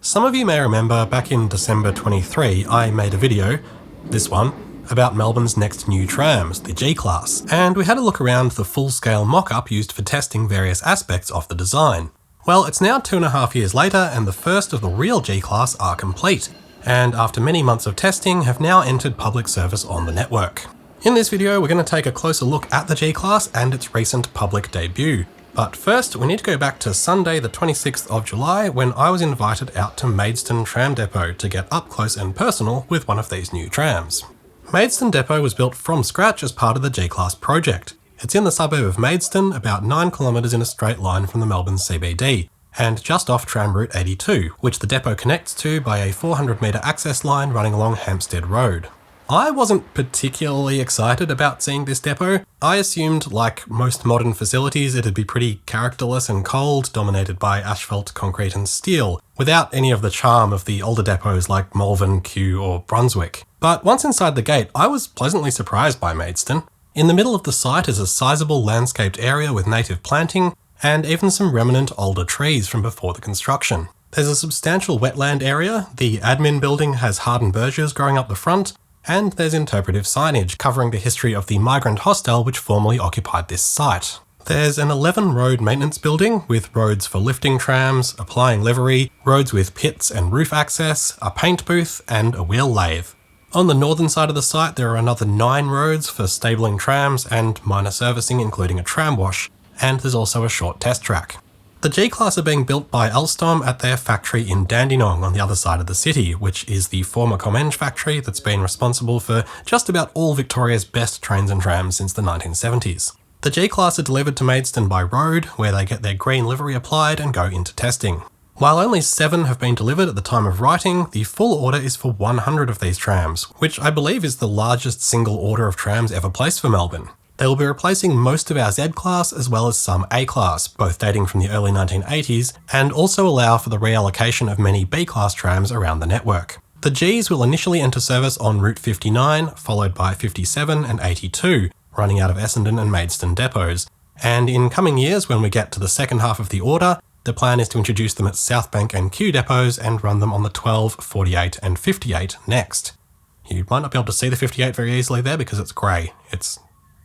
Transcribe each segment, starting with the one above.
Some of you may remember back in December 23 I made a video, this one, about Melbourne's next new trams, the G-Class, and we had a look around the full-scale mock-up used for testing various aspects of the design. Well, it's now 2.5 years later and the first of the real G-Class are complete, and after many months of testing have now entered public service on the network. In this video we're going to take a closer look at the G-Class and its recent public debut. But first, we need to go back to Sunday the 26th of July when I was invited out to Maidstone Tram Depot to get up close and personal with one of these new trams. Maidstone Depot was built from scratch as part of the G-Class project. It's in the suburb of Maidstone, about 9 kilometres in a straight line from the Melbourne CBD, and just off Tram Route 82, which the depot connects to by a 400 metre access line running along Hampstead Road. I wasn't particularly excited about seeing this depot. I assumed, like most modern facilities, it'd be pretty characterless and cold, dominated by asphalt, concrete and steel, without any of the charm of the older depots like Melbourne, Kew or Brunswick. But once inside the gate, I was pleasantly surprised by Maidstone. In the middle of the site is a sizable landscaped area with native planting, and even some remnant older trees from before the construction. There's a substantial wetland area, the admin building has hardened berges growing up the front, and there's interpretive signage covering the history of the migrant hostel which formerly occupied this site. There's an 11-road maintenance building with roads for lifting trams, applying livery, roads with pits and roof access, a paint booth and a wheel lathe. On the northern side of the site there are another 9 roads for stabling trams and minor servicing including a tram wash, and there's also a short test track. The G-Class are being built by Alstom at their factory in Dandenong on the other side of the city, which is the former Comenge factory that's been responsible for just about all Victoria's best trains and trams since the 1970s. The G-Class are delivered to Maidstone by road, where they get their green livery applied and go into testing. While only 7 have been delivered at the time of writing, the full order is for 100 of these trams, which I believe is the largest single order of trams ever placed for Melbourne. They will be replacing most of our Z-Class as well as some A-Class, both dating from the early 1980s, and also allow for the reallocation of many B-Class trams around the network. The Gs will initially enter service on Route 59, followed by 57 and 82, running out of Essendon and Maidstone depots, and in coming years when we get to the second half of the order, the plan is to introduce them at Southbank and Kew depots and run them on the 12, 48 and 58 next. You might not be able to see the 58 very easily there because it's grey. It's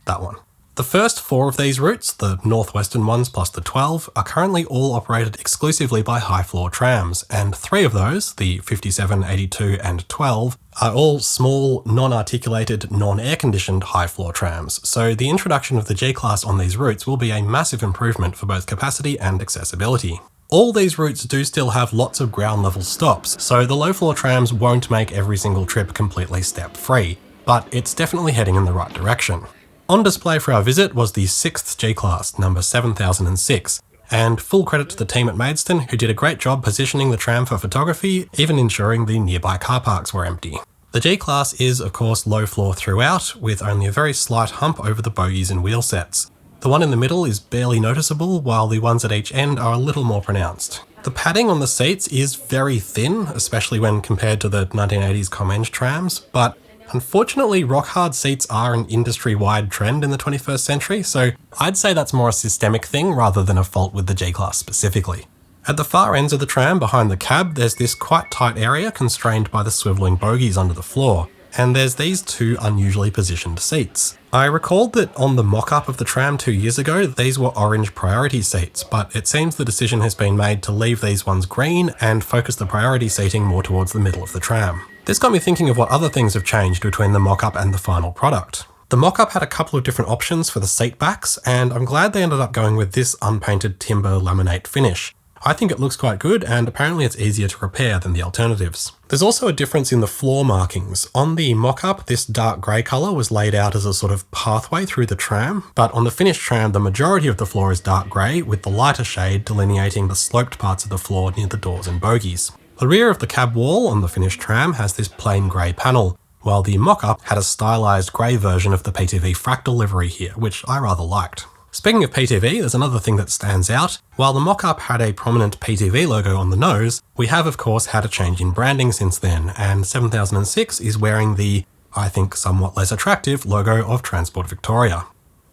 that one. The first 4 of these routes, the northwestern ones plus the 12, are currently all operated exclusively by high-floor trams, and 3 of those, the 57, 82 and 12, are all small, non-articulated, non-air-conditioned high-floor trams, so the introduction of the G-Class on these routes will be a massive improvement for both capacity and accessibility. All these routes do still have lots of ground-level stops, so the low-floor trams won't make every single trip completely step-free, but it's definitely heading in the right direction. On display for our visit was the 6th G-Class, number 7006, and full credit to the team at Maidstone who did a great job positioning the tram for photography, even ensuring the nearby car parks were empty. The G-Class is of course low floor throughout, with only a very slight hump over the bogies and wheel sets. The one in the middle is barely noticeable, while the ones at each end are a little more pronounced. The padding on the seats is very thin, especially when compared to the 1980s Comenge trams, but unfortunately, rock-hard seats are an industry-wide trend in the 21st century, so I'd say that's more a systemic thing rather than a fault with the G-Class specifically. At the far ends of the tram behind the cab, there's this quite tight area constrained by the swivelling bogies under the floor, and there's these 2 unusually positioned seats. I recalled that on the mock-up of the tram 2 years ago, these were orange priority seats, but it seems the decision has been made to leave these ones green and focus the priority seating more towards the middle of the tram. This got me thinking of what other things have changed between the mock-up and the final product. The mock-up had a couple of different options for the seat backs, and I'm glad they ended up going with this unpainted timber laminate finish. I think it looks quite good, and apparently it's easier to repair than the alternatives. There's also a difference in the floor markings. On the mock-up, this dark grey colour was laid out as a sort of pathway through the tram, but on the finished tram the majority of the floor is dark grey, with the lighter shade delineating the sloped parts of the floor near the doors and bogies. The rear of the cab wall on the finished tram has this plain grey panel, while the mock-up had a stylised grey version of the PTV fractal livery here, which I rather liked. Speaking of PTV, there's another thing that stands out. While the mock-up had a prominent PTV logo on the nose, we have of course had a change in branding since then, and 7006 is wearing the, I think somewhat less attractive, logo of Transport Victoria.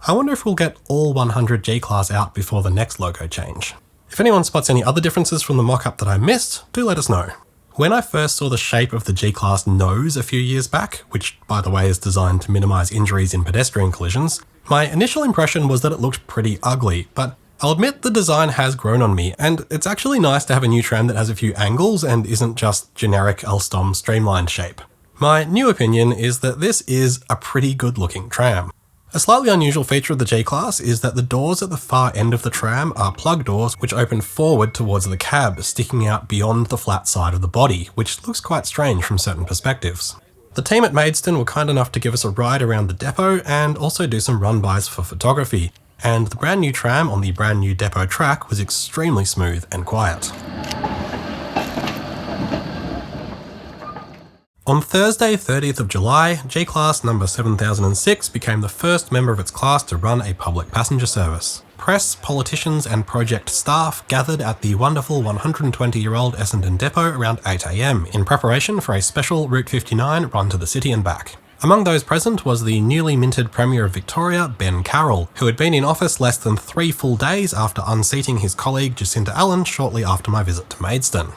I wonder if we'll get all 100 G-Class out before the next logo change. If anyone spots any other differences from the mock-up that I missed, do let us know. When I first saw the shape of the G-Class nose a few years back, which by the way is designed to minimise injuries in pedestrian collisions, my initial impression was that it looked pretty ugly, but I'll admit the design has grown on me, and it's actually nice to have a new tram that has a few angles and isn't just generic Alstom streamlined shape. My new opinion is that this is a pretty good looking tram. A slightly unusual feature of the G-Class is that the doors at the far end of the tram are plug doors which open forward towards the cab, sticking out beyond the flat side of the body, which looks quite strange from certain perspectives. The team at Maidstone were kind enough to give us a ride around the depot and also do some run-bys for photography, and the brand new tram on the brand new depot track was extremely smooth and quiet. On Thursday, 30th of July, G-Class number 7006 became the first member of its class to run a public passenger service. Press, politicians and project staff gathered at the wonderful 120-year-old Essendon Depot around 8 AM in preparation for a special Route 59 run to the city and back. Among those present was the newly minted Premier of Victoria, Ben Carroll, who had been in office less than 3 full days after unseating his colleague Jacinta Allen shortly after my visit to Maidstone.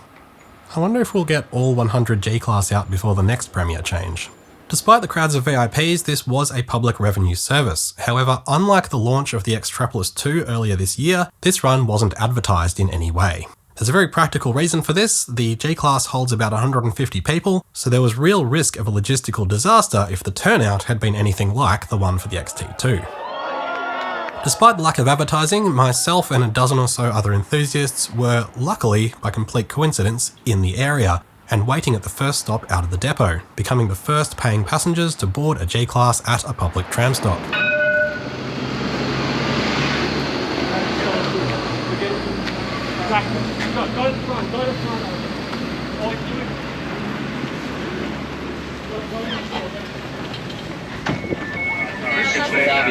I wonder if we'll get all 100 G-Class out before the next Premier change. Despite the crowds of VIPs, this was a public revenue service. However, unlike the launch of the Extrapolis 2 earlier this year, this run wasn't advertised in any way. There's a very practical reason for this. The G-Class holds about 150 people, so there was real risk of a logistical disaster if the turnout had been anything like the one for the XT2. Despite the lack of advertising, myself and a dozen or so other enthusiasts were, luckily, by complete coincidence, in the area and waiting at the first stop out of the depot, becoming the first paying passengers to board a G-Class at a public tram stop.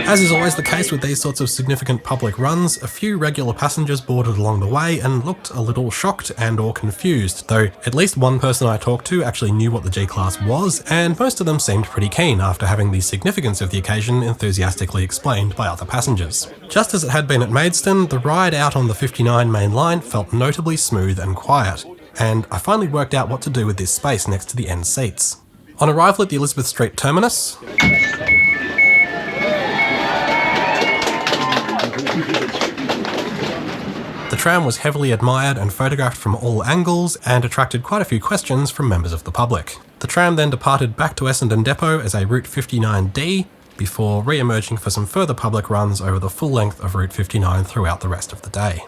As is always the case with these sorts of significant public runs, a few regular passengers boarded along the way and looked a little shocked and or confused, though at least one person I talked to actually knew what the G-Class was, and most of them seemed pretty keen after having the significance of the occasion enthusiastically explained by other passengers. Just as it had been at Maidstone, the ride out on the 59 main line felt notably smooth and quiet, and I finally worked out what to do with this space next to the end seats. On arrival at the Elizabeth Street terminus, the tram was heavily admired and photographed from all angles and attracted quite a few questions from members of the public. The tram then departed back to Essendon Depot as a Route 59D before re-emerging for some further public runs over the full length of Route 59 throughout the rest of the day.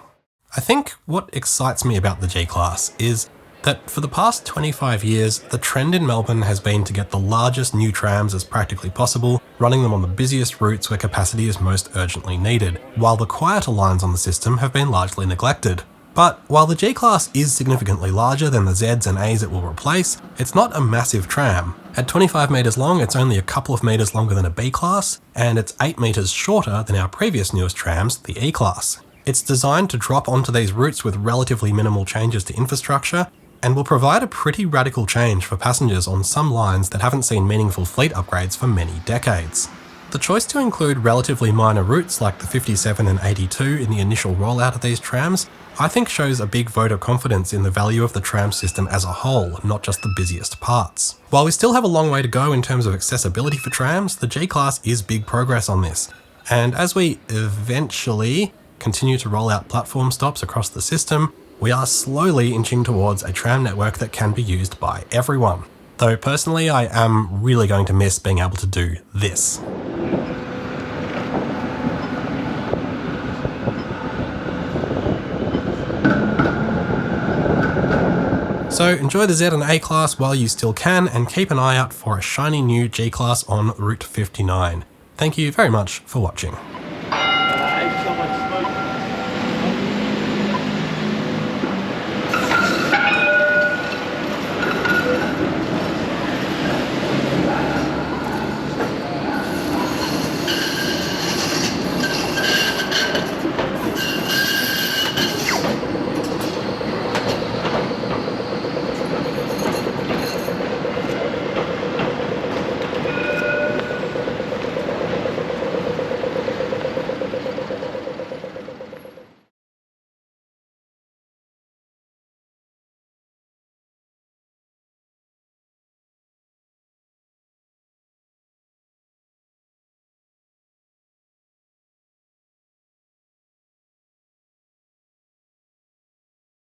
I think what excites me about the G-Class is that for the past 25 years, the trend in Melbourne has been to get the largest new trams as practically possible, running them on the busiest routes where capacity is most urgently needed, while the quieter lines on the system have been largely neglected. But while the G-Class is significantly larger than the Zs and As it will replace, it's not a massive tram. At 25 metres long, it's only a couple of metres longer than a B-Class, and it's 8 metres shorter than our previous newest trams, the E-Class. It's designed to drop onto these routes with relatively minimal changes to infrastructure, and will provide a pretty radical change for passengers on some lines that haven't seen meaningful fleet upgrades for many decades. The choice to include relatively minor routes like the 57 and 82 in the initial rollout of these trams, I think shows a big vote of confidence in the value of the tram system as a whole, not just the busiest parts. While we still have a long way to go in terms of accessibility for trams, the G-Class is big progress on this. And as we eventually continue to roll out platform stops across the system, we are slowly inching towards a tram network that can be used by everyone. Though personally, I am really going to miss being able to do this. So enjoy the Z and A class while you still can, and keep an eye out for a shiny new G class on Route 59. Thank you very much for watching.